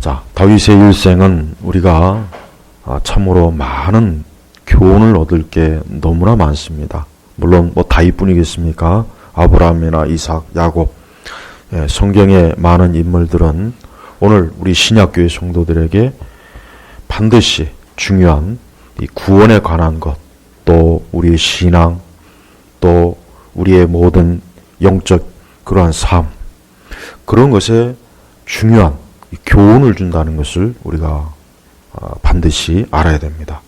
자, 다윗의 일생은 우리가 참으로 많은 교훈을 얻을 게 너무나 많습니다. 물론 다윗뿐이겠습니까? 아브라함이나 이삭, 야곱, 성경의 많은 인물들은 오늘 우리 신약교회 성도들에게 반드시 중요한 이 구원에 관한 것, 또 우리의 신앙, 또 우리의 모든 영적 그러한 삶, 그런 것에 중요한 교훈을 준다는 것을 우리가 반드시 알아야 됩니다.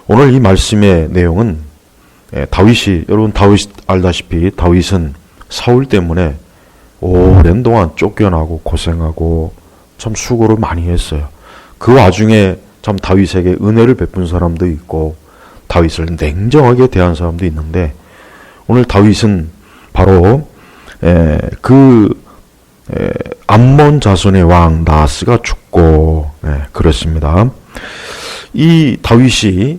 오늘 이 말씀의 내용은 여러분 다윗 알다시피 다윗은 사울 때문에 오랜 동안 쫓겨나고 고생하고 참 수고를 많이 했어요. 그 와중에 참 다윗에게 은혜를 베푼 사람도 있고 다윗을 냉정하게 대한 사람도 있는데, 오늘 다윗은 바로 암몬 자손의 왕 나하스가 죽고 그렇습니다. 이 다윗이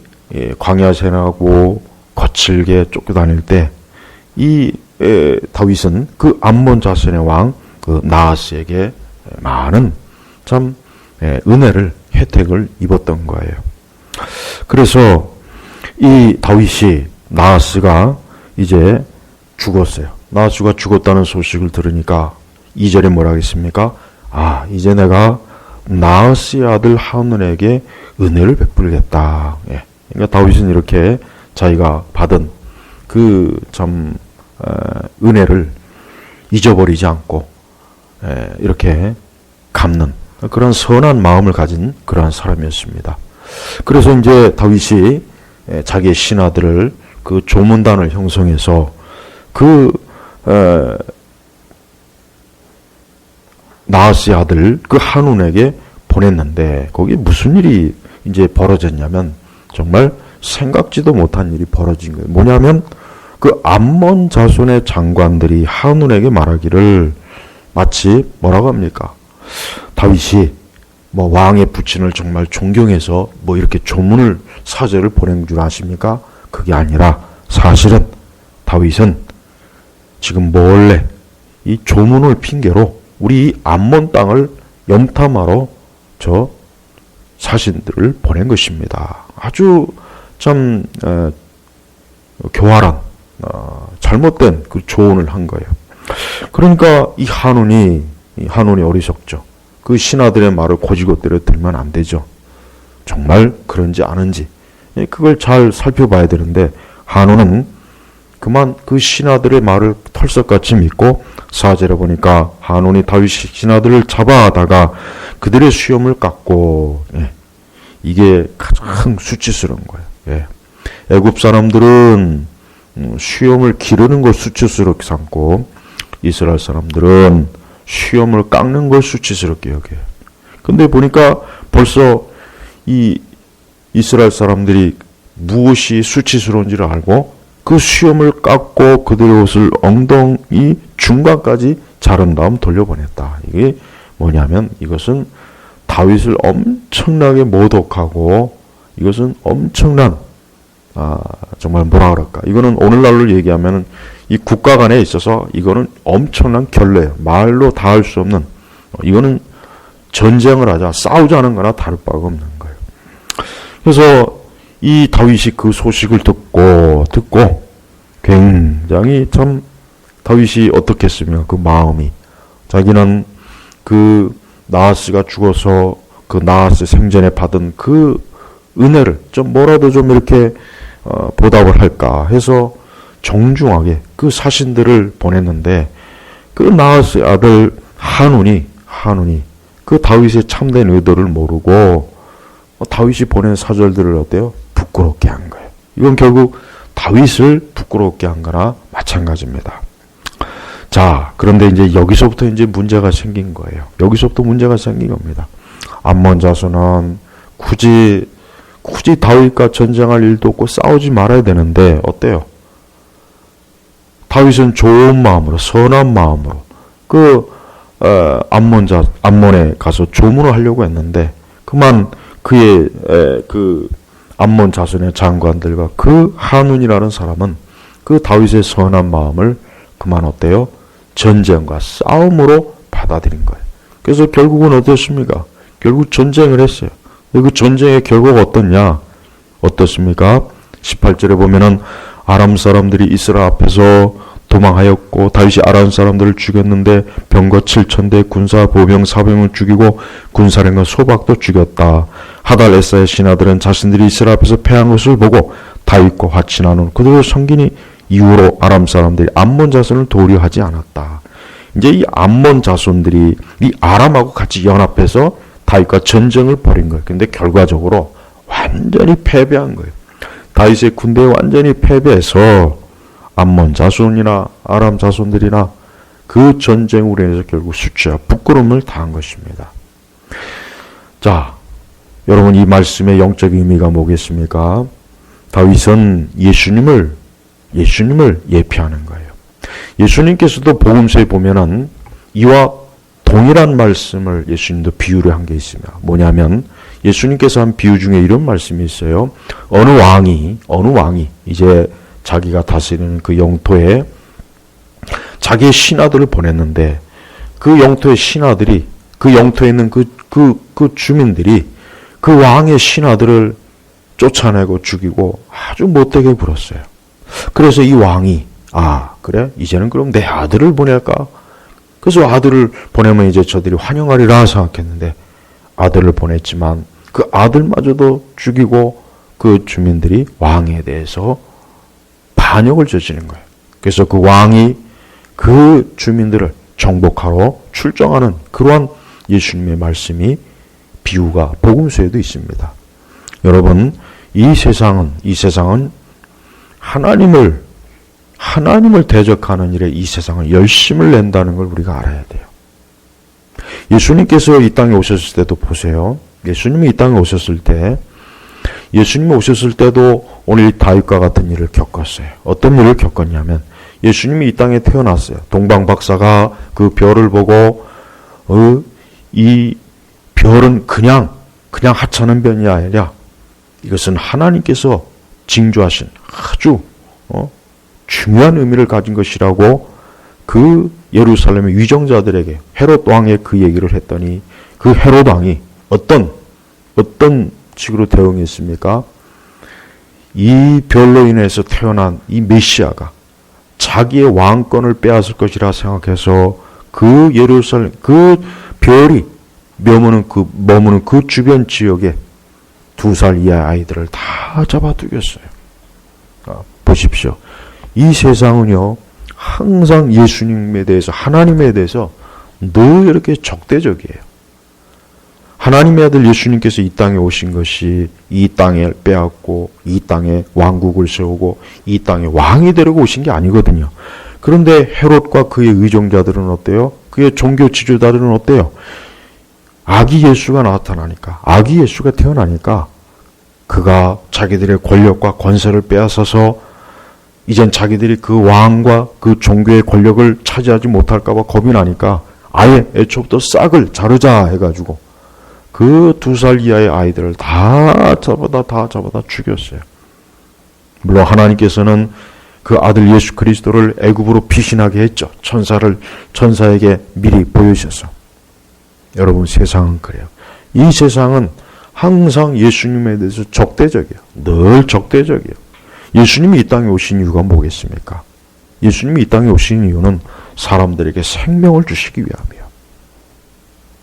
광야 생활하고 거칠게 쫓겨다닐 때 이 다윗은 그 암몬 자손의 왕 그 나하스에게 많은 참 은혜를 혜택을 입었던 거예요. 그래서 이 다윗이 나하스가 이제 죽었어요. 나하스가 죽었다는 소식을 들으니까 2절에 뭐라 하겠습니까? 이제 내가 나하스의 아들 하논에게 은혜를 베풀겠다. 그러니까 다윗은 이렇게 자기가 받은 그 참 은혜를 잊어버리지 않고 이렇게 갚는 그런 선한 마음을 가진 그러한 사람이었습니다. 그래서 이제 다윗이 자기의 신하들을 그 조문단을 형성해서 나하스의 아들 그 한운에게 보냈는데, 거기 무슨 일이 이제 벌어졌냐면 정말 생각지도 못한 일이 벌어진 거예요. 뭐냐면 그 암몬 자손의 장관들이 한운에게 말하기를, 마치 뭐라고 합니까? 다윗이 왕의 부친을 정말 존경해서 이렇게 조문을 사절을 보낸 줄 아십니까? 그게 아니라 사실은 다윗은 지금 몰래 이 조문을 핑계로 우리 암몬 땅을 염탐하러 저 사신들을 보낸 것입니다. 아주 참 교활한 잘못된 그 조언을 한 거예요. 그러니까 이 한운이 어리석죠. 그 신하들의 말을 고지고대로 들면 안 되죠. 정말 그런지 아는지 그걸 잘 살펴봐야 되는데, 한운은 그만 그 신하들의 말을 털썩같이 믿고 4절에 보니까 한운이 다윗 신하들을 잡아다가 그들의 수염을 깎고, 이게 가장 수치스러운 거예요. 애굽 사람들은 수염을 기르는 걸 수치스럽게 삼고 이스라엘 사람들은 수염을 깎는 걸 수치스럽게 여겨요. 근데 보니까 벌써 이 이스라엘 사람들이 무엇이 수치스러운지를 알고 그 수염을 깎고 그들의 옷을 엉덩이 중간까지 자른 다음 돌려보냈다. 이게 뭐냐면 이것은 다윗을 엄청나게 모독하고, 이것은 엄청난 정말 뭐라 그럴까, 이거는 오늘날로 얘기하면 이 국가 간에 있어서 이거는 엄청난 결례예요. 말로 다 할 수 없는, 이거는 전쟁을 하자, 싸우자는 거나 다를 바가 없는 거예요. 그래서 이 다윗이 그 소식을 듣고 굉장히 참 다윗이 어떻겠습니까? 그 마음이, 자기는 그 나하스가 죽어서 그 나하스 생전에 받은 그 은혜를 좀 뭐라도 좀 이렇게 보답을 할까 해서 정중하게 그 사신들을 보냈는데, 그 나하스의 아들 한운이 그 다윗의 참된 의도를 모르고 다윗이 보낸 사절들을 어때요? 부끄럽게 한 거예요. 이건 결국 다윗을 부끄럽게 한 거나 마찬가지입니다. 자, 그런데 이제 여기서부터 이제 문제가 생긴 거예요. 여기서부터 문제가 생긴 겁니다. 암몬 자손은 굳이 다윗과 전쟁할 일도 없고 싸우지 말아야 되는데 어때요? 다윗은 좋은 마음으로, 선한 마음으로 암몬에 가서 조문을 하려고 했는데, 그만 그의 그 암몬 자손의 장관들과 그 한운이라는 사람은 그 다윗의 선한 마음을 그만 어때요? 전쟁과 싸움으로 받아들인 거예요. 그래서 결국은 어떻습니까? 결국 전쟁을 했어요. 그 전쟁의 결과가 어떻습니까? 18절에 보면은 아람 사람들이 이스라엘 앞에서 도망하였고 다윗이 아람 사람들을 죽였는데 병거 7,000대 군사 보병 400명을 죽이고 군사령관 소박도 죽였다. 하달 에사의 신하들은 자신들이 이스라엘 앞에서 패한 것을 보고 다윗과 화친한 후 그들을 섬기니 이후로 아람 사람들이 암몬 자손을 도우려 하지 않았다. 이제 이 암몬 자손들이 이 아람하고 같이 연합해서 다윗과 전쟁을 벌인 거예요. 근데 결과적으로 완전히 패배한 거예요. 다윗의 군대에 완전히 패배해서 암몬 자손이나 아람 자손들이나 그 전쟁으로 인해서 결국 수치와 부끄러움을 당한 것입니다. 자, 여러분 이 말씀의 영적 의미가 뭐겠습니까? 다윗은 예수님을 예표하는 거예요. 예수님께서도 복음서에 보면은 이와 동일한 말씀을 예수님도 비유를 한 게 있습니다. 뭐냐면 예수님께서 한 비유 중에 이런 말씀이 있어요. 어느 왕이 이제 자기가 다스리는 그 영토에 자기의 신하들을 보냈는데 그 영토의 신하들이 그 영토에 있는 그 주민들이 그 왕의 신하들을 쫓아내고 죽이고 아주 못되게 굴었어요. 그래서 이 왕이 그래? 이제는 그럼 내 아들을 보낼까? 그래서 아들을 보내면 이제 저들이 환영하리라 생각했는데 아들을 보냈지만 그 아들마저도 죽이고 그 주민들이 왕에 대해서 반역을 저지른 거예요. 그래서 그 왕이 그 주민들을 정복하러 출정하는 그러한 예수님의 말씀이 비유가 복음서에도 있습니다. 여러분, 이 세상은 하나님을 대적하는 일에 이 세상은 열심을 낸다는 걸 우리가 알아야 돼요. 예수님께서 이 땅에 오셨을 때도 보세요. 예수님이 이 땅에 오셨을 때도 오늘 다윗과 같은 일을 겪었어요. 어떤 일을 겪었냐면 예수님이 이 땅에 태어났어요. 동방 박사가 그 별을 보고 이 별은 그냥 하찮은 별이 아니라 이것은 하나님께서 징조하신 아주 중요한 의미를 가진 것이라고 그 예루살렘의 위정자들에게 헤롯 왕에 그 얘기를 했더니 그 헤롯 왕이 어떤 식으로 대응했습니까? 이 별로 인해서 태어난 이 메시아가 자기의 왕권을 빼앗을 것이라 생각해서 그 예루살렘 그 별이 머무는 그 주변 지역에 2살 이하 아이들을 다 잡아 죽였어요. 보십시오. 이 세상은요, 항상 예수님에 대해서, 하나님에 대해서 늘 이렇게 적대적이에요. 하나님의 아들 예수님께서 이 땅에 오신 것이 이 땅을 빼앗고, 이 땅에 왕국을 세우고, 이 땅에 왕이 되려고 오신 게 아니거든요. 그런데 헤롯과 그의 의정자들은 어때요? 그의 종교 지도자들은 어때요? 아기 예수가 나타나니까, 아기 예수가 태어나니까, 그가 자기들의 권력과 권세를 빼앗아서 이젠 자기들이 그 왕과 그 종교의 권력을 차지하지 못할까봐 겁이 나니까 아예 애초부터 싹을 자르자 해가지고 그 2살 이하의 아이들을 다 잡아다 죽였어요. 물론 하나님께서는 그 아들 예수 그리스도를 애굽으로 피신하게 했죠. 천사에게 미리 보여주셔서. 여러분, 세상은 그래요. 이 세상은 항상 예수님에 대해서 적대적이에요. 늘 적대적이에요. 예수님이 이 땅에 오신 이유가 뭐겠습니까? 예수님이 이 땅에 오신 이유는 사람들에게 생명을 주시기 위함이에요.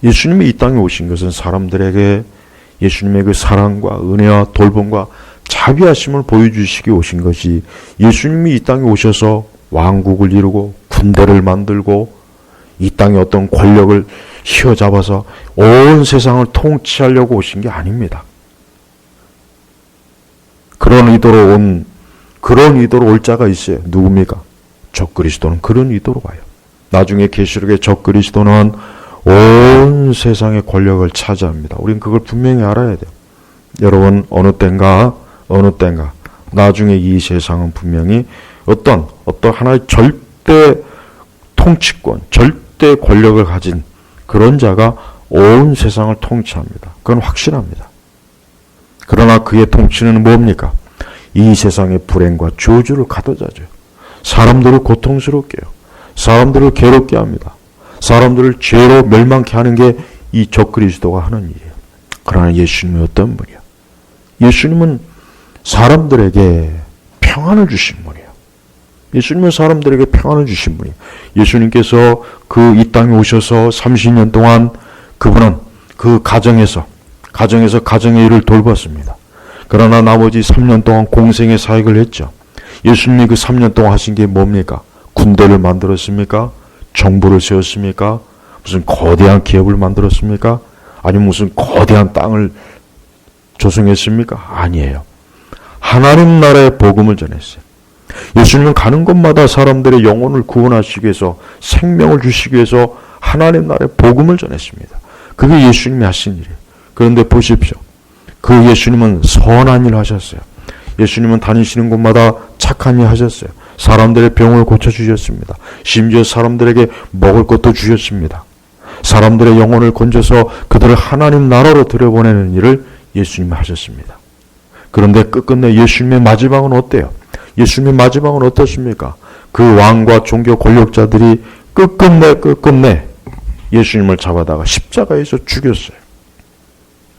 예수님이 이 땅에 오신 것은 사람들에게 예수님의 그 사랑과 은혜와 돌봄과 자비하심을 보여주시기 오신 것이, 예수님이 이 땅에 오셔서 왕국을 이루고 군대를 만들고 이 땅에 어떤 권력을 휘어잡아서 온 세상을 통치하려고 오신 게 아닙니다. 그런 의도로 올 자가 있어요. 누굽니까? 적그리스도는 그런 의도로 와요. 나중에 계시록의 적그리스도는 온 세상의 권력을 차지합니다. 우린 그걸 분명히 알아야 돼요. 여러분, 어느 때인가 나중에 이 세상은 분명히 어떤 하나의 절대 통치권, 절대 권력을 가진 그런 자가 온 세상을 통치합니다. 그건 확실합니다. 그러나 그의 통치는 뭡니까? 이 세상의 불행과 저주를 가둬자줘요. 사람들을 고통스럽게 해요. 사람들을 괴롭게 합니다. 사람들을 죄로 멸망케 하는 게 이 적그리스도가 하는 일이에요. 그러나 예수님이 어떤 분이야? 예수님은 사람들에게 평안을 주신 분이에요. 예수님은 사람들에게 평안을 주신 분이에요. 예수님께서 그 이 땅에 오셔서 30년 동안 그분은 그 가정에서 가정의 일을 돌봤습니다. 그러나 나머지 3년 동안 공생의 사역을 했죠. 예수님이 그 3년 동안 하신 게 뭡니까? 군대를 만들었습니까? 정부를 세웠습니까? 무슨 거대한 기업을 만들었습니까? 아니면 무슨 거대한 땅을 조성했습니까? 아니에요. 하나님 나라의 복음을 전했어요. 예수님은 가는 곳마다 사람들의 영혼을 구원하시기 위해서, 생명을 주시기 위해서 하나님 나라의 복음을 전했습니다. 그게 예수님이 하신 일이에요. 그런데 보십시오. 그 예수님은 선한 일을 하셨어요. 예수님은 다니시는 곳마다 착한 일 하셨어요. 사람들의 병을 고쳐주셨습니다. 심지어 사람들에게 먹을 것도 주셨습니다. 사람들의 영혼을 건져서 그들을 하나님 나라로 들여보내는 일을 예수님이 하셨습니다. 그런데 끝끝내 예수님의 마지막은 어때요? 예수님의 마지막은 어떻습니까? 그 왕과 종교 권력자들이 끝끝내 예수님을 잡아다가 십자가에서 죽였어요.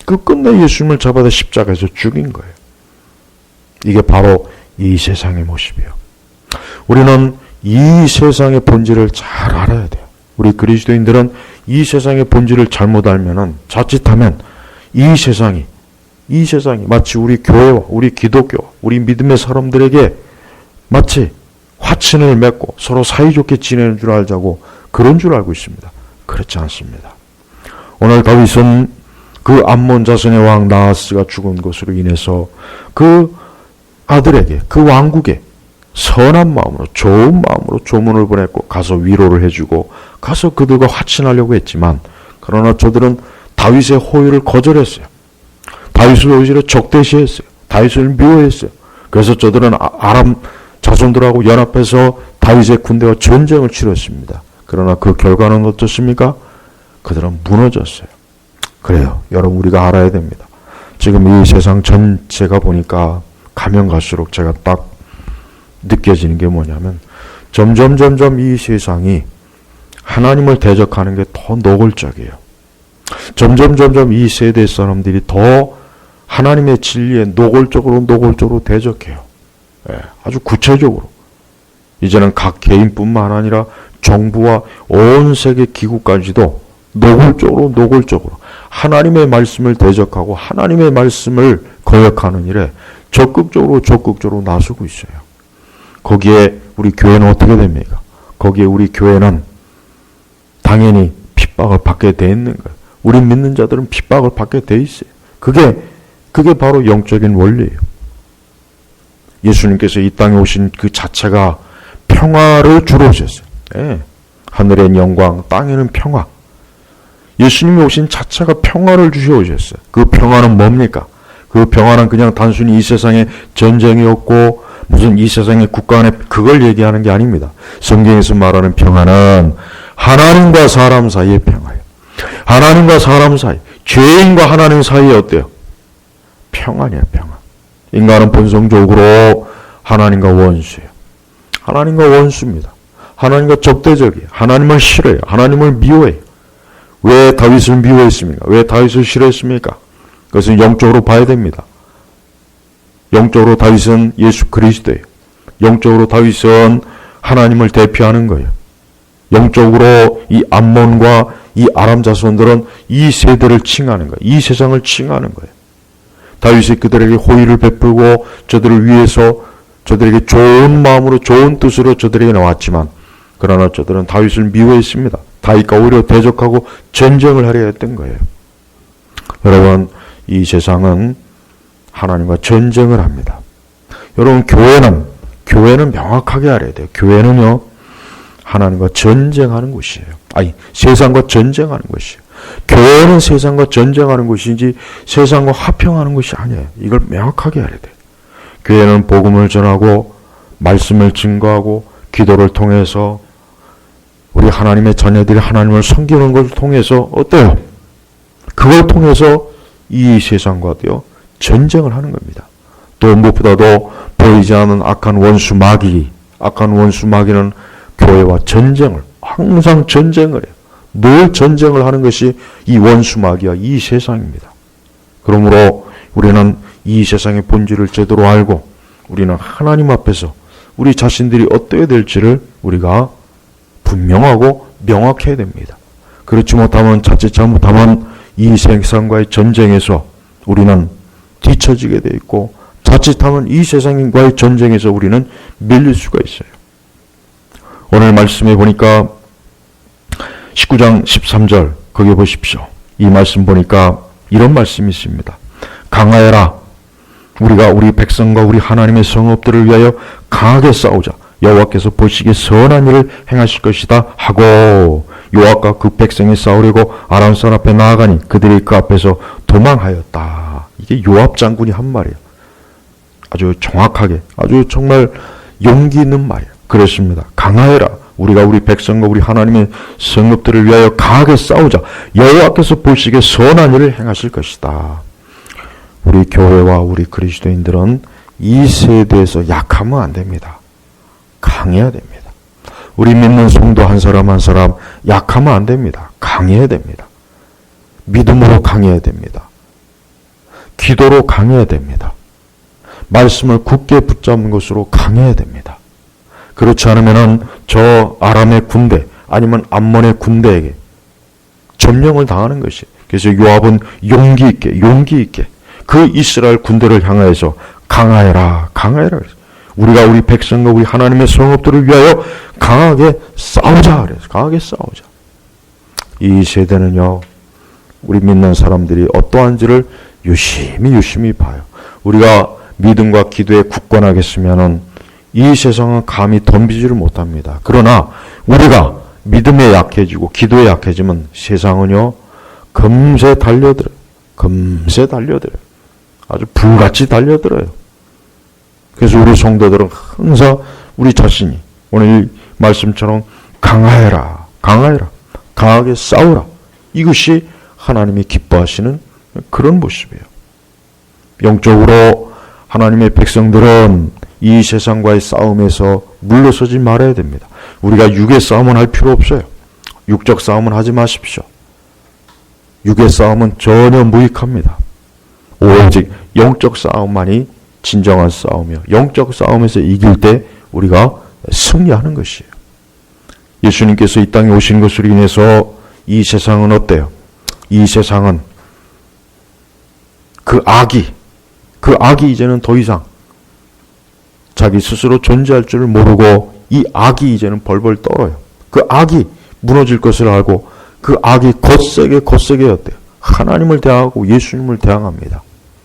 끝끝내 예수님을 잡아다 십자가에서 죽인 거예요. 이게 바로 이 세상의 모습이에요. 우리는 이 세상의 본질을 잘 알아야 돼요. 우리 그리스도인들은 이 세상의 본질을 잘못 알면은, 자칫하면 이 세상이 마치 우리 교회와 우리 기독교, 우리 믿음의 사람들에게 마치 화친을 맺고 서로 사이좋게 지내는 줄 알자고 그런 줄 알고 있습니다. 그렇지 않습니다. 오늘 다윗은 그 암몬 자손의 왕 나하스가 죽은 것으로 인해서 그 아들에게, 그 왕국에 선한 마음으로, 좋은 마음으로 조문을 보냈고 가서 위로를 해주고 가서 그들과 화친하려고 했지만, 그러나 저들은 다윗의 호의를 거절했어요. 다윗을 오히려 적대시했어요. 다윗을 미워했어요. 그래서 저들은 아람 자손들하고 연합해서 다윗의 군대와 전쟁을 치렀습니다. 그러나 그 결과는 어떻습니까? 그들은 무너졌어요. 그래요. 여러분, 우리가 알아야 됩니다. 지금 이 세상 전체가 보니까 가면 갈수록 제가 딱 느껴지는 게 뭐냐면, 점점 이 세상이 하나님을 대적하는 게 더 노골적이에요. 점점 이 세대 사람들이 더 하나님의 진리에 노골적으로 대적해요. 아주 구체적으로. 이제는 각 개인뿐만 아니라 정부와 온 세계 기구까지도 노골적으로 하나님의 말씀을 대적하고 하나님의 말씀을 거역하는 일에 적극적으로 나서고 있어요. 거기에 우리 교회는 어떻게 됩니까? 거기에 우리 교회는 당연히 핍박을 받게 돼 있는 거예요. 우리 믿는 자들은 핍박을 받게 돼 있어요. 그게 바로 영적인 원리예요. 예수님께서 이 땅에 오신 그 자체가 평화를 주러 오셨어요. 하늘엔 영광, 땅에는 평화. 예수님이 오신 자체가 평화를 주셔 오셨어요. 그 평화는 뭡니까? 그 평화는 그냥 단순히 이 세상에 전쟁이 없고 무슨 이 세상의 국가 안에 그걸 얘기하는 게 아닙니다. 성경에서 말하는 평화는 하나님과 사람 사이의 평화예요. 하나님과 사람 사이, 죄인과 하나님 사이에 어때요? 평안이에요, 평안. 인간은 본성적으로 하나님과 원수예요. 하나님과 원수입니다. 하나님과 적대적이에요. 하나님을 싫어해요. 하나님을 미워해요. 왜 다윗을 미워했습니까? 왜 다윗을 싫어했습니까? 그것은 영적으로 봐야 됩니다. 영적으로 다윗은 예수 그리스도예요. 영적으로 다윗은 하나님을 대표하는 거예요. 영적으로 이 암몬과 이 아람 자손들은 이 세대를 칭하는 거예요. 이 세상을 칭하는 거예요. 다윗이 그들에게 호의를 베풀고 저들을 위해서 저들에게 좋은 마음으로 좋은 뜻으로 저들에게 나왔지만, 그러나 저들은 다윗을 미워했습니다. 다윗과 오히려 대적하고 전쟁을 하려 했던 거예요. 여러분, 이 세상은 하나님과 전쟁을 합니다. 여러분, 교회는 명확하게 알아야 돼요. 교회는요, 하나님과 전쟁하는 곳이에요. 아니, 세상과 전쟁하는 곳이에요. 교회는 세상과 전쟁하는 곳이지 세상과 화평하는 것이 아니에요. 이걸 명확하게 알아야 돼요. 교회는 복음을 전하고 말씀을 증거하고 기도를 통해서 우리 하나님의 자녀들이 하나님을 섬기는 것을 통해서 어때요? 그걸 통해서 이 세상과도요 전쟁을 하는 겁니다. 또 무엇보다도 보이지 않는 악한 원수 마귀는 교회와 항상 전쟁을 해요. 늘 전쟁을 하는 것이 이 원수 마귀와 이 세상입니다. 그러므로 우리는 이 세상의 본질을 제대로 알고 우리는 하나님 앞에서 우리 자신들이 어떠해야 될지를 우리가 분명하고 명확해야 됩니다. 그렇지 못하면 자칫 잘못하면 이 세상과의 전쟁에서 우리는 뒤처지게 돼 있고 자칫하면 이 세상과의 전쟁에서 우리는 밀릴 수가 있어요. 오늘 말씀에 보니까 19장 13절 거기 보십시오. 이 말씀 보니까 이런 말씀이 있습니다. 강하여라. 우리가 우리 백성과 우리 하나님의 성읍들을 위하여 강하게 싸우자. 여호와께서 보시기에 선한 일을 행하실 것이다 하고 요압과 그 백성이 싸우려고 아람 사람 앞에 나아가니 그들이 그 앞에서 도망하였다. 이게 요압 장군이 한 말이에요. 아주 정확하게 아주 정말 용기 있는 말이에요. 그렇습니다. 강하여라. 우리가 우리 백성과 우리 하나님의 성읍들을 위하여 강하게 싸우자. 여호와께서 보시기에 선한 일을 행하실 것이다. 우리 교회와 우리 그리스도인들은 이 세대에서 약하면 안 됩니다. 강해야 됩니다. 우리 믿는 성도 한 사람 한 사람 약하면 안 됩니다. 강해야 됩니다. 믿음으로 강해야 됩니다. 기도로 강해야 됩니다. 말씀을 굳게 붙잡는 것으로 강해야 됩니다. 그렇지 않으면 저 아람의 군대 아니면 암몬의 군대에게 점령을 당하는 것이. 그래서 요압은 용기 있게 그 이스라엘 군대를 향하여서 강하여라. 우리가 우리 백성과 우리 하나님의 성읍들을 위하여 강하게 싸우자. 그래서 강하게 싸우자. 이 세대는요, 우리 믿는 사람들이 어떠한지를 유심히 봐요. 우리가 믿음과 기도에 굳건하겠으면은 이 세상은 감히 덤비지를 못합니다. 그러나 우리가 믿음에 약해지고 기도에 약해지면 세상은요, 금세 달려들어요. 아주 불같이 달려들어요. 그래서 우리 성도들은 항상 우리 자신이 오늘 말씀처럼 강하여라. 강하게 싸우라. 이것이 하나님이 기뻐하시는 그런 모습이에요. 영적으로 하나님의 백성들은 이 세상과의 싸움에서 물러서지 말아야 됩니다. 우리가 육의 싸움은 할 필요 없어요. 육적 싸움은 하지 마십시오. 육의 싸움은 전혀 무익합니다. 오직 영적 싸움만이 진정한 싸움이요. 영적 싸움에서 이길 때 우리가 승리하는 것이에요. 예수님께서 이 땅에 오신 것으로 인해서 이 세상은 어때요? 이 세상은 그 악이 이제는 더 이상 자기 스스로 존재할 줄을 모르고 이 악이 이제는 벌벌 떨어요. 그 악이 무너질 것을 알고 그 악이 곧세게 어때요? 하나님을 대항하고 예수님을 대항합니다.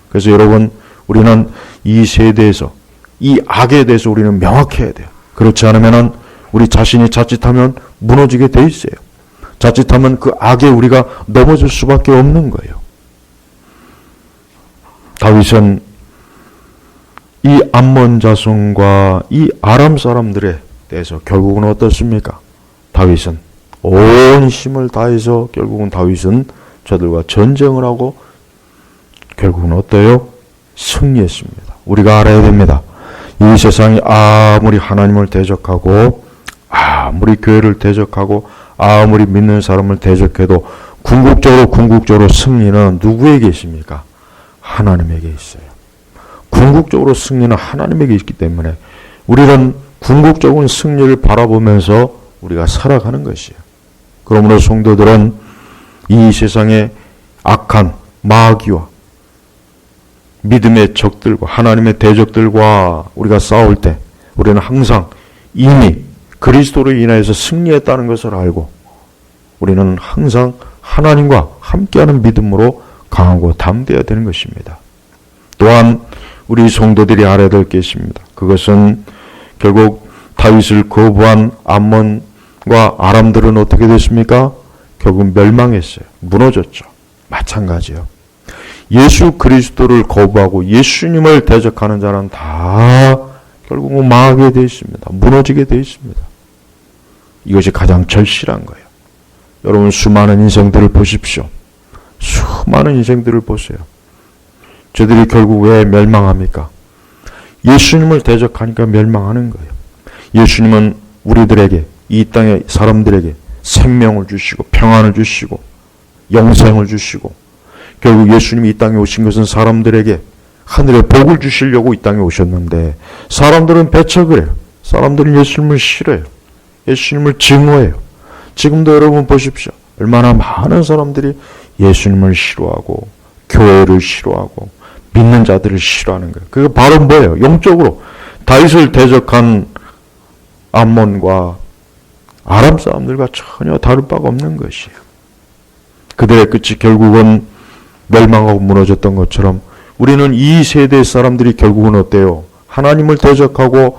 그래서 여러분, 우리는 이 세대에서 이 악에 대해서 우리는 명확해야 돼요. 그렇지 않으면 우리 자신이 자칫하면 무너지게 돼 있어요. 자칫하면 그 악에 우리가 넘어질 수밖에 없는 거예요. 다윗은 이 암몬 자손과 이 아람 사람들에 대해서 결국은 어떻습니까? 다윗은 온 힘을 다해서 결국은 다윗은 저들과 전쟁을 하고 결국은 어때요? 승리했습니다. 우리가 알아야 됩니다. 이 세상이 아무리 하나님을 대적하고 아무리 교회를 대적하고 아무리 믿는 사람을 대적해도 궁극적으로 승리는 누구에게 있습니까? 하나님에게 있어요. 궁극적으로 승리는 하나님에게 있기 때문에 우리는 궁극적인 승리를 바라보면서 우리가 살아가는 것이에요. 그러므로 성도들은 이 세상의 악한 마귀와 믿음의 적들과 하나님의 대적들과 우리가 싸울 때 우리는 항상 이미 그리스도로 인하여서 승리했다는 것을 알고 우리는 항상 하나님과 함께하는 믿음으로 강하고 담대해야 되는 것입니다. 또한 우리 성도들이 알아야 될 게 있습니다. 그것은 결국 다윗을 거부한 암몬과 아람들은 어떻게 됐습니까? 결국 멸망했어요. 무너졌죠. 마찬가지요. 예수 그리스도를 거부하고 예수님을 대적하는 자는 다 결국은 망하게 되어 있습니다. 무너지게 되어 있습니다. 이것이 가장 절실한 거예요. 여러분, 수많은 인생들을 보십시오. 수많은 인생들을 보세요. 저들이 결국 왜 멸망합니까? 예수님을 대적하니까 멸망하는 거예요. 예수님은 우리들에게, 이 땅의 사람들에게 생명을 주시고 평안을 주시고 영생을 주시고 결국 예수님이 이 땅에 오신 것은 사람들에게 하늘의 복을 주시려고 이 땅에 오셨는데 사람들은 배척을 해요. 사람들은 예수님을 싫어해요. 예수님을 증오해요. 지금도 여러분 보십시오. 얼마나 많은 사람들이 예수님을 싫어하고 교회를 싫어하고 믿는 자들을 싫어하는 거예요. 그게 바로 뭐예요? 영적으로 다윗을 대적한 암몬과 아람 사람들과 전혀 다를 바가 없는 것이에요. 그들의 끝이 결국은 멸망하고 무너졌던 것처럼 우리는 이 세대의 사람들이 결국은 어때요? 하나님을 대적하고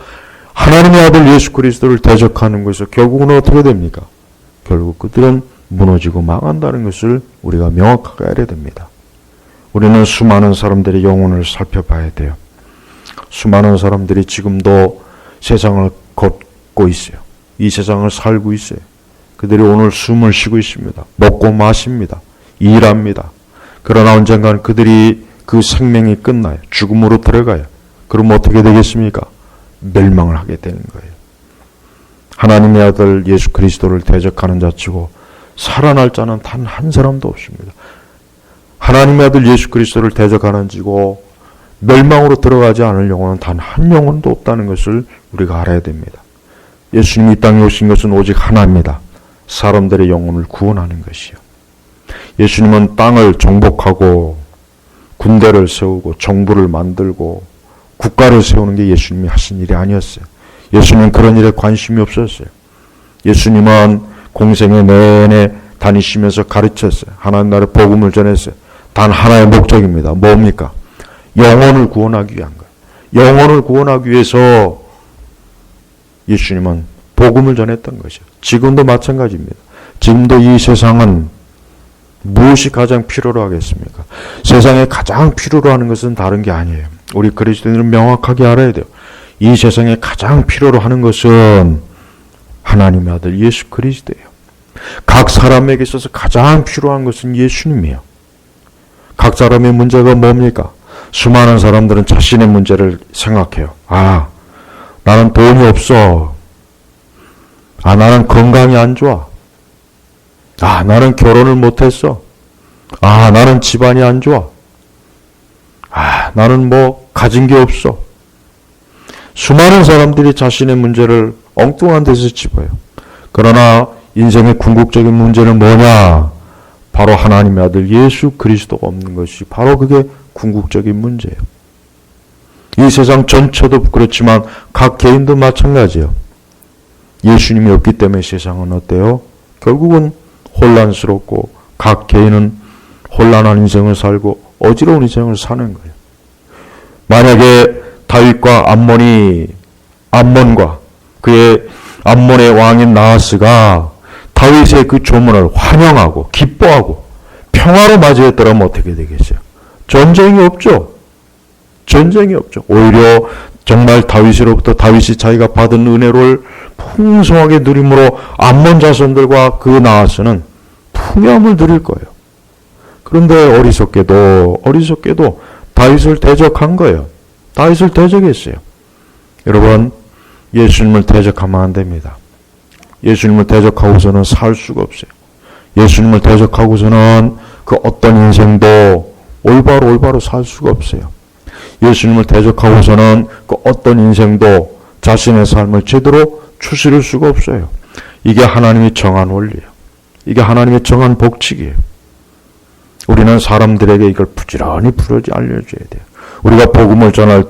하나님의 아들 예수 그리스도를 대적하는 것에서 결국은 어떻게 됩니까? 결국 그들은 무너지고 망한다는 것을 우리가 명확하게 알아야 됩니다. 우리는 수많은 사람들의 영혼을 살펴봐야 돼요. 수많은 사람들이 지금도 세상을 걷고 있어요. 이 세상을 살고 있어요. 그들이 오늘 숨을 쉬고 있습니다. 먹고 마십니다. 일합니다. 그러나 언젠가는 그들이 그 생명이 끝나요. 죽음으로 들어가요. 그럼 어떻게 되겠습니까? 멸망을 하게 되는 거예요. 하나님의 아들 예수 그리스도를 대적하는 자치고 살아날 자는 단 한 사람도 없습니다. 하나님의 아들 예수 그리스도를 대적하는 지고 멸망으로 들어가지 않을 영혼은 단 한 영혼도 없다는 것을 우리가 알아야 됩니다. 예수님이 이 땅에 오신 것은 오직 하나입니다. 사람들의 영혼을 구원하는 것이요. 예수님은 땅을 정복하고 군대를 세우고 정부를 만들고 국가를 세우는 게 예수님이 하신 일이 아니었어요. 예수님은 그런 일에 관심이 없었어요. 예수님은 공생의 내내 다니시면서 가르쳤어요. 하나님 나라의 복음을 전했어요. 단 하나의 목적입니다. 뭡니까? 영혼을 구원하기 위한 거예요. 영혼을 구원하기 위해서 예수님은 복음을 전했던 것이죠. 지금도 마찬가지입니다. 지금도 이 세상은 무엇이 가장 필요로 하겠습니까? 세상에 가장 필요로 하는 것은 다른 게 아니에요. 우리 그리스도인들은 명확하게 알아야 돼요. 이 세상에 가장 필요로 하는 것은 하나님의 아들 예수 그리스도예요. 각 사람에게 있어서 가장 필요한 것은 예수님이에요. 각 사람의 문제가 뭡니까? 수많은 사람들은 자신의 문제를 생각해요. 아, 나는 돈이 없어. 아, 나는 건강이 안 좋아. 아, 나는 결혼을 못했어. 아, 나는 집안이 안 좋아. 아, 나는 뭐 가진 게 없어. 수많은 사람들이 자신의 문제를 엉뚱한 데서 짚어요. 그러나 인생의 궁극적인 문제는 뭐냐? 바로 하나님의 아들 예수 그리스도가 없는 것이 바로 그게 궁극적인 문제예요. 이 세상 전체도 그렇지만 각 개인도 마찬가지예요. 예수님이 없기 때문에 세상은 어때요? 결국은 혼란스럽고 각 개인은 혼란한 인생을 살고 어지러운 인생을 사는 거예요. 만약에 다윗과 암몬과 그의 암몬의 왕인 나하스가 다윗의 그 조문을 환영하고 기뻐하고 평화로 맞이했더라면 어떻게 되겠어요? 전쟁이 없죠. 전쟁이 없죠. 오히려 정말 다윗으로부터 다윗이 자기가 받은 은혜를 풍성하게 누림으로 암몬 자손들과 그 나하스는 풍요함을 누릴 거예요. 그런데 어리석게도 다윗을 대적한 거예요. 다윗을 대적했어요. 여러분, 예수님을 대적하면 안 됩니다. 예수님을 대적하고서는 살 수가 없어요. 예수님을 대적하고서는 그 어떤 인생도 올바로 살 수가 없어요. 예수님을 대적하고서는 그 어떤 인생도 자신의 삶을 제대로 추스릴 수가 없어요. 이게 하나님이 정한 원리예요. 이게 하나님의 정한 법칙이에요. 우리는 사람들에게 이걸 부지런히 알려줘야 돼요. 우리가 복음을 전할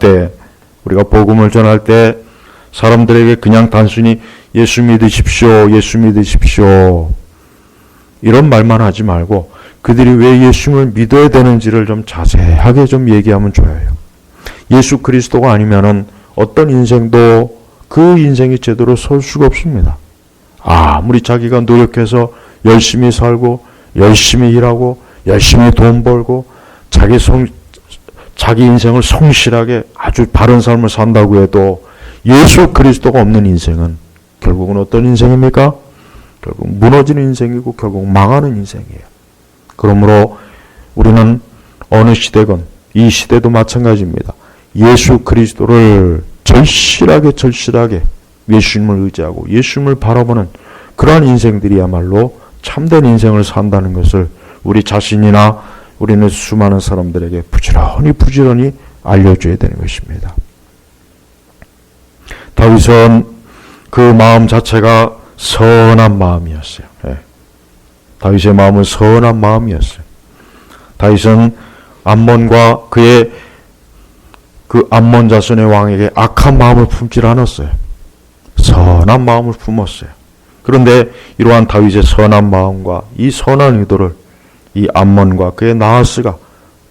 때 사람들에게 그냥 단순히 예수 믿으십시오 이런 말만 하지 말고 그들이 왜 예수님을 믿어야 되는지를 좀 자세하게 좀 얘기하면 좋아요. 예수 그리스도가 아니면은 어떤 인생도 그 인생이 제대로 설 수가 없습니다. 아무리 자기가 노력해서 열심히 살고 열심히 일하고 열심히 돈 벌고 자기 인생을 성실하게 아주 바른 삶을 산다고 해도 예수 그리스도가 없는 인생은 결국은 어떤 인생입니까? 결국 무너지는 인생이고 결국 망하는 인생이에요. 그러므로 우리는 어느 시대건 이 시대도 마찬가지입니다. 예수 그리스도를 절실하게 예수님을 의지하고 예수님을 바라보는 그러한 인생들이야말로 참된 인생을 산다는 것을 우리 자신이나 우리는 수많은 사람들에게 부지런히 알려줘야 되는 것입니다. 다윗은 그 마음 자체가 선한 마음이었어요. 다윗의 마음은 선한 마음이었어요. 다윗은 암몬과 그의 그 암몬 자손의 왕에게 악한 마음을 품질 않았어요. 선한 마음을 품었어요. 그런데 이러한 다윗의 선한 마음과 이 선한 의도를 이 암몬과 그의 나하스가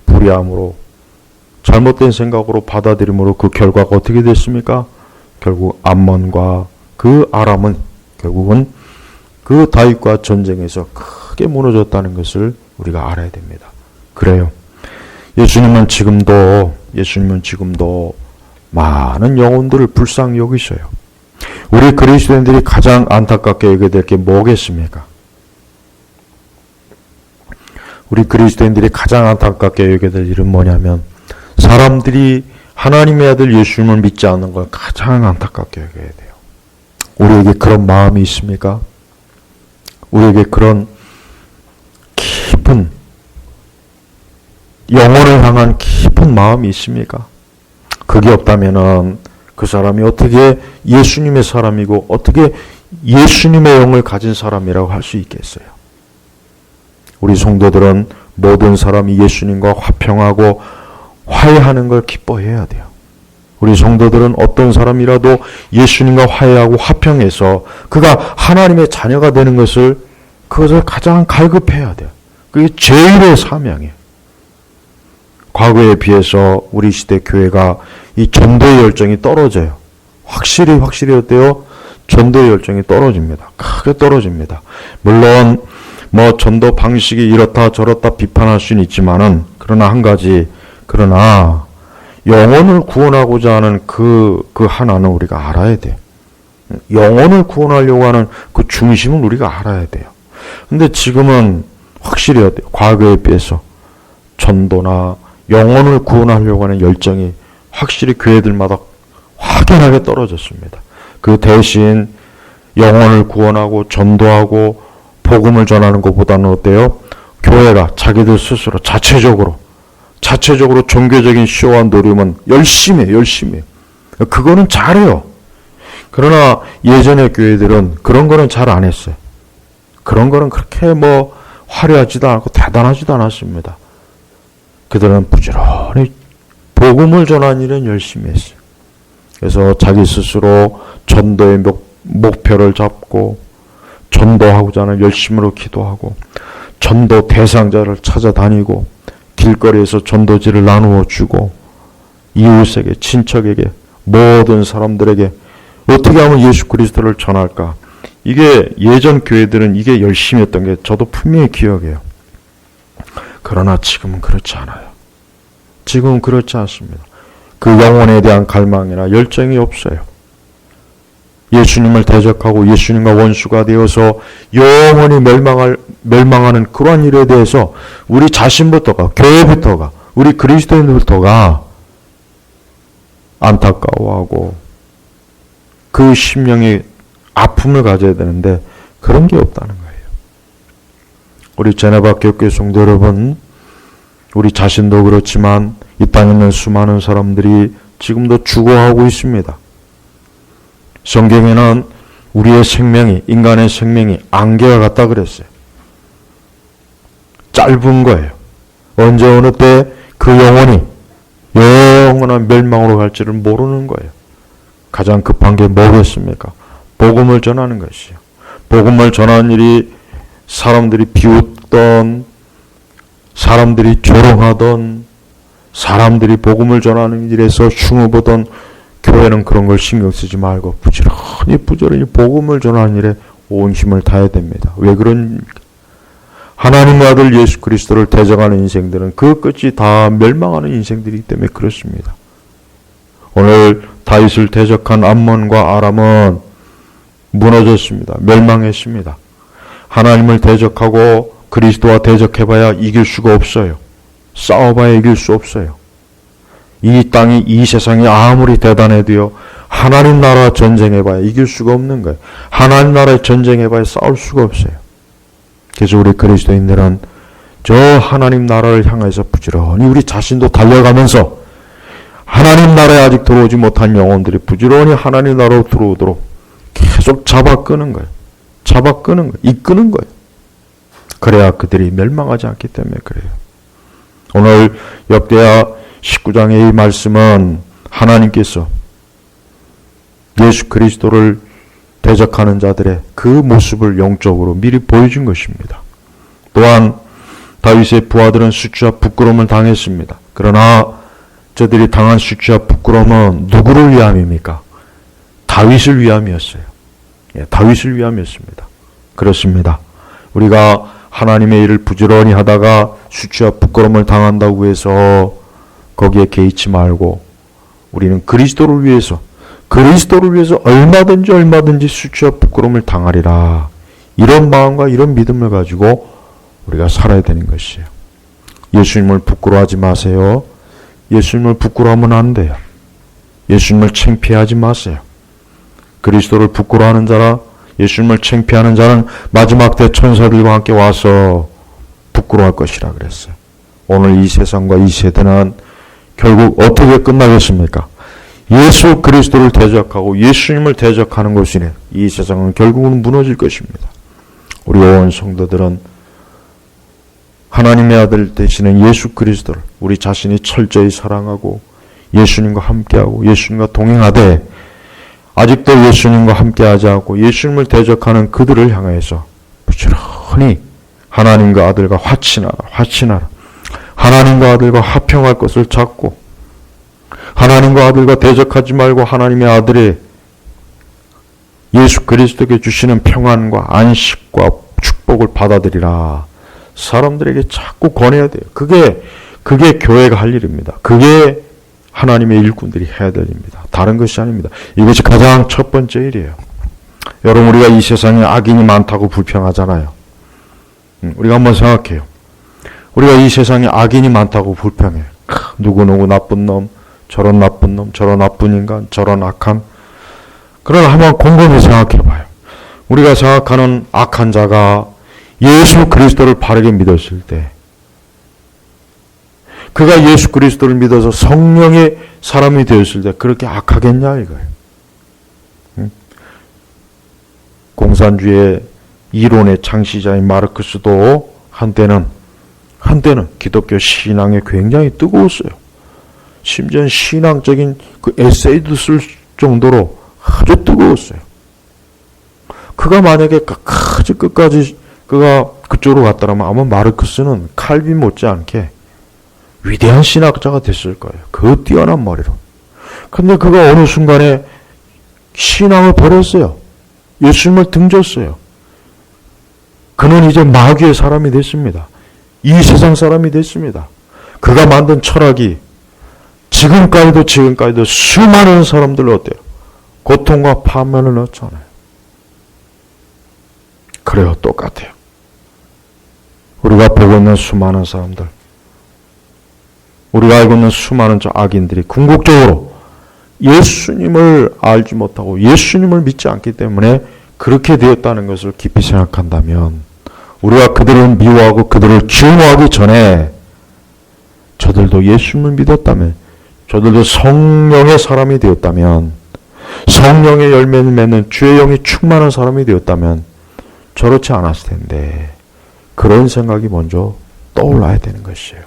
불의함으로 잘못된 생각으로 받아들임으로 그 결과가 어떻게 됐습니까? 결국 암몬과 그 아람은 결국은 그 다윗과 전쟁에서 크게 무너졌다는 것을 우리가 알아야 됩니다. 그래요. 예수님은 지금도 많은 영혼들을 불쌍히 여기셔요. 우리 그리스도인들이 가장 안타깝게 여겨야 될 게 뭐겠습니까? 우리 그리스도인들이 가장 안타깝게 여겨야 될 일은 뭐냐면 사람들이 하나님의 아들 예수님을 믿지 않는 걸 가장 안타깝게 여겨야 돼요. 우리에게 그런 마음이 있습니까? 우리에게 그런 깊은 영혼을 향한 깊은 마음이 있습니까? 그게 없다면은 그 사람이 어떻게 예수님의 사람이고 어떻게 예수님의 영을 가진 사람이라고 할 수 있겠어요? 우리 성도들은 모든 사람이 예수님과 화평하고 화해하는 걸 기뻐해야 돼요. 우리 성도들은 어떤 사람이라도 예수님과 화해하고 화평해서 그가 하나님의 자녀가 되는 그것을 가장 갈급해야 돼요. 그게 제일의 사명이에요. 과거에 비해서 우리 시대 교회가 이 전도의 열정이 떨어져요. 확실히 어때요? 전도의 열정이 떨어집니다. 크게 떨어집니다. 물론 뭐 전도 방식이 이렇다 저렇다 비판할 수는 있지만은 그러나 영혼을 구원하고자 하는 그 하나는 우리가 알아야 돼요. 영혼을 구원하려고 하는 그 중심은 우리가 알아야 돼요. 근데 지금은 확실히 어때요? 과거에 비해서 전도나 영혼을 구원하려고 하는 열정이 확실히 교회들마다 확연하게 떨어졌습니다. 그 대신 영혼을 구원하고 전도하고 복음을 전하는 것보다는 어때요? 교회가 자기들 스스로 자체적으로 종교적인 쇼와 노림은 열심히 해요. 그거는 잘해요. 그러나 예전의 교회들은 그런 거는 잘 안 했어요. 그런 거는 그렇게 화려하지도 않고 대단하지도 않았습니다. 그들은 부지런히 복음을 전하는 일은 열심히 했어요. 그래서 자기 스스로 전도의 목표를 잡고 전도하고자 하는 열심으로 기도하고 전도 대상자를 찾아다니고 길거리에서 전도지를 나누어 주고 이웃에게 친척에게 모든 사람들에게 어떻게 하면 예수 그리스도를 전할까? 이게 예전 교회들은 이게 열심히 했던 게 저도 분명히 기억해요. 그러나 지금은 그렇지 않아요. 지금은 그렇지 않습니다. 그 영혼에 대한 갈망이나 열정이 없어요. 예수님을 대적하고 예수님과 원수가 되어서 영원히 멸망하는 그러한 일에 대해서 우리 자신부터가, 교회부터가, 우리 그리스도인부터가 안타까워하고 그 심령의 아픔을 가져야 되는데 그런 게 없다는 거예요. 우리 제네바 교회 성도 여러분, 우리 자신도 그렇지만 이 땅에 있는 수많은 사람들이 지금도 죽어가고 있습니다. 성경에는 우리의 생명이, 인간의 생명이 안개와 같다 그랬어요. 짧은 거예요. 언제 어느 때 그 영혼이 영원한 멸망으로 갈지를 모르는 거예요. 가장 급한 게 뭐겠습니까? 복음을 전하는 것이요. 복음을 전하는 일이 사람들이 비웃던, 사람들이 조롱하던, 사람들이 복음을 전하는 일에서 흉을 교회는 그런 걸 신경 쓰지 말고 부지런히 복음을 전하는 일에 온 힘을 다해야 됩니다. 왜 그런입니까? 하나님의 아들 예수 그리스도를 대적하는 인생들은 그 끝이 다 멸망하는 인생들이기 때문에 그렇습니다. 오늘 다윗을 대적한 암몬과 아람은 무너졌습니다. 멸망했습니다. 하나님을 대적하고 그리스도와 대적해봐야 이길 수가 없어요. 싸워봐야 이길 수 없어요. 이 땅이, 이 세상이 아무리 대단해도요, 하나님 나라 전쟁해봐야 이길 수가 없는 거예요. 하나님 나라에 전쟁해봐야 싸울 수가 없어요. 그래서 우리 그리스도인들은 저 하나님 나라를 향해서 부지런히 우리 자신도 달려가면서 하나님 나라에 아직 들어오지 못한 영혼들이 부지런히 하나님 나라로 들어오도록 계속 잡아 끄는 거예요. 잡아 끄는 거예요. 이끄는 거예요. 그래야 그들이 멸망하지 않기 때문에 그래요. 오늘 역대하 19장의 이 말씀은 하나님께서 예수 그리스도를 대적하는 자들의 그 모습을 영적으로 미리 보여준 것입니다. 또한 다윗의 부하들은 수치와 부끄러움을 당했습니다. 그러나 저들이 당한 수치와 부끄러움은 누구를 위함입니까? 다윗을 위함이었어요. 예, 다윗을 위함이었습니다. 그렇습니다. 우리가 하나님의 일을 부지런히 하다가 수치와 부끄러움을 당한다고 해서 거기에 개의치 말고 우리는 그리스도를 위해서 얼마든지 수치와 부끄러움을 당하리라. 이런 마음과 이런 믿음을 가지고 우리가 살아야 되는 것이에요. 예수님을 부끄러워하지 마세요. 예수님을 부끄러워하면 안 돼요. 예수님을 창피하지 마세요. 그리스도를 부끄러워하는 자라, 예수님을 창피하는 자는 마지막 때 천사들과 함께 와서 부끄러워할 것이라 그랬어요. 오늘 이 세상과 이 세대는 결국 어떻게 끝나겠습니까? 예수 그리스도를 대적하고 예수님을 대적하는 것이네. 이 세상은 결국은 무너질 것입니다. 우리 온 성도들은 하나님의 아들 되시는 예수 그리스도를 우리 자신이 철저히 사랑하고 예수님과 함께하고 예수님과 동행하되 아직도 예수님과 함께하지 않고 예수님을 대적하는 그들을 향해서 부지런히 하나님과 아들과 화친하라. 하나님과 아들과 화평할 것을 찾고 하나님과 아들과 대적하지 말고 하나님의 아들의 예수 그리스도께 주시는 평안과 안식과 축복을 받아들이라. 사람들에게 자꾸 권해야 돼요. 그게 교회가 할 일입니다. 그게 하나님의 일꾼들이 해야 될 일입니다. 다른 것이 아닙니다. 이것이 가장 첫 번째 일이에요. 여러분, 우리가 이 세상에 악인이 많다고 불평하잖아요. 우리가 한번 생각해요. 우리가 이 세상에 악인이 많다고 불평해요. 누구누구 나쁜 놈, 저런 나쁜 놈, 저런 나쁜 인간, 저런 악함. 그러나 한번 곰곰이 생각해 봐요. 우리가 생각하는 악한 자가 예수 그리스도를 바르게 믿었을 때 그가 예수 그리스도를 믿어서 성령의 사람이 되었을 때 그렇게 악하겠냐 이거예요. 공산주의 이론의 창시자인 마르크스도 한때는 기독교 신앙에 굉장히 뜨거웠어요. 심지어 신앙적인 그 에세이도 쓸 정도로 아주 뜨거웠어요. 그가 만약에 끝까지 그가 그쪽으로 갔다라면 아마 마르크스는 칼빈 못지않게 위대한 신학자가 됐을 거예요. 그 뛰어난 머리로. 근데 그가 어느 순간에 신앙을 버렸어요. 예수님을 등졌어요. 그는 이제 마귀의 사람이 됐습니다. 이 세상 사람이 됐습니다. 그가 만든 철학이 지금까지도 수많은 사람들을 어때요? 고통과 파멸을 넣잖아요. 그래요. 똑같아요. 우리가 보고 있는 수많은 사람들, 우리가 알고 있는 수많은 저 악인들이 궁극적으로 예수님을 알지 못하고 예수님을 믿지 않기 때문에 그렇게 되었다는 것을 깊이 생각한다면 우리가 그들을 미워하고 그들을 증오하기 전에 저들도 예수님을 믿었다면, 저들도 성령의 사람이 되었다면, 성령의 열매를 맺는 주의 영이 충만한 사람이 되었다면 저렇지 않았을 텐데 그런 생각이 먼저 떠올라야 되는 것이에요.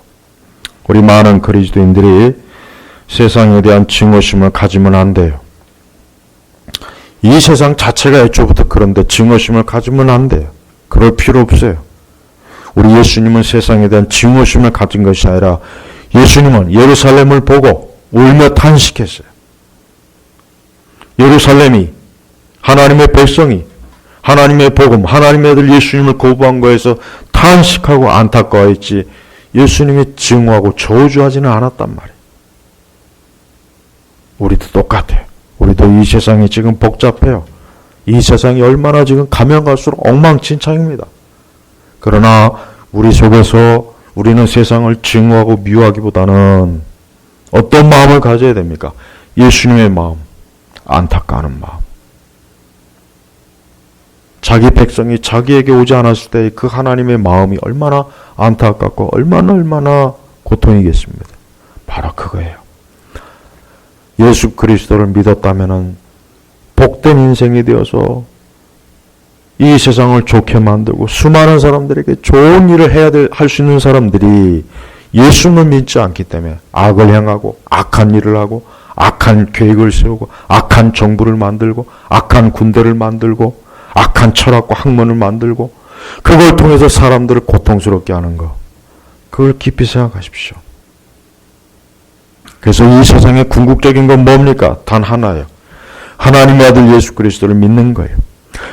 우리 많은 그리스도인들이 세상에 대한 증오심을 가지면 안 돼요. 이 세상 자체가 애초부터 그런데 증오심을 가지면 안 돼요. 그럴 필요 없어요. 우리 예수님은 세상에 대한 증오심을 가진 것이 아니라 예수님은 예루살렘을 보고 울며 탄식했어요. 예루살렘이, 하나님의 백성이 하나님의 복음, 하나님의 아들 예수님을 거부한 거에서 탄식하고 안타까워했지 예수님이 증오하고 저주하지는 않았단 말이에요. 우리도 똑같아요. 우리도 이 세상이 지금 복잡해요. 이 세상이 얼마나 지금 가면 갈수록 엉망진창입니다. 그러나 우리 속에서 우리는 세상을 증오하고 미워하기보다는 어떤 마음을 가져야 됩니까? 예수님의 마음, 안타까운 마음. 자기 백성이 자기에게 오지 않았을 때 그 하나님의 마음이 얼마나 안타깝고 얼마나 고통이겠습니다. 바로 그거예요. 예수 그리스도를 믿었다면 복된 인생이 되어서 이 세상을 좋게 만들고 수많은 사람들에게 좋은 일을 할 수 있는 사람들이 예수를 믿지 않기 때문에 악을 향하고 악한 일을 하고 악한 계획을 세우고 악한 정부를 만들고 악한 군대를 만들고 악한 철학과 학문을 만들고 그걸 통해서 사람들을 고통스럽게 하는 것, 그걸 깊이 생각하십시오. 그래서 이 세상의 궁극적인 건 뭡니까? 단 하나예요. 하나님의 아들 예수 그리스도를 믿는 거예요.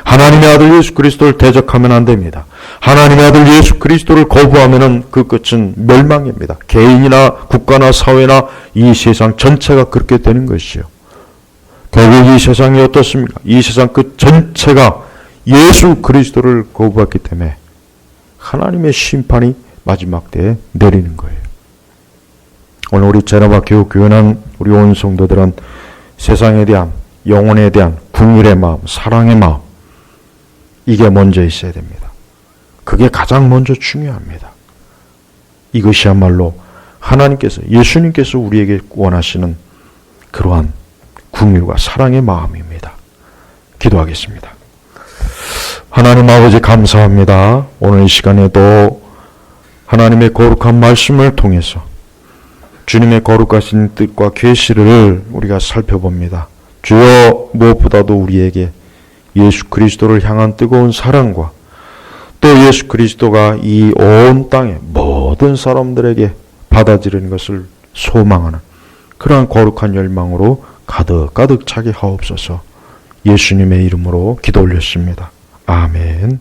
하나님의 아들 예수 그리스도를 대적하면 안 됩니다. 하나님의 아들 예수 그리스도를 거부하면 그 끝은 멸망입니다. 개인이나 국가나 사회나 이 세상 전체가 그렇게 되는 것이요. 결국 이 세상이 어떻습니까? 이 세상 그 전체가 예수 그리스도를 거부했기 때문에 하나님의 심판이 마지막 때에 내리는 거예요. 오늘 우리 제노바 교육교회는 우리 온 성도들은 세상에 대한, 영혼에 대한 긍휼의 마음, 사랑의 마음, 이게 먼저 있어야 됩니다. 그게 가장 먼저 중요합니다. 이것이야말로 하나님께서, 예수님께서 우리에게 원하시는 그러한 긍휼과 사랑의 마음입니다. 기도하겠습니다. 하나님 아버지 감사합니다. 오늘 이 시간에도 하나님의 거룩한 말씀을 통해서 주님의 거룩하신 뜻과 계시를 우리가 살펴봅니다. 주여, 무엇보다도 우리에게 예수 그리스도를 향한 뜨거운 사랑과 또 예수 그리스도가 이 온 땅의 모든 사람들에게 받아들이는 것을 소망하는 그러한 거룩한 열망으로 가득 차게 하옵소서. 예수님의 이름으로 기도 올렸습니다. 아멘.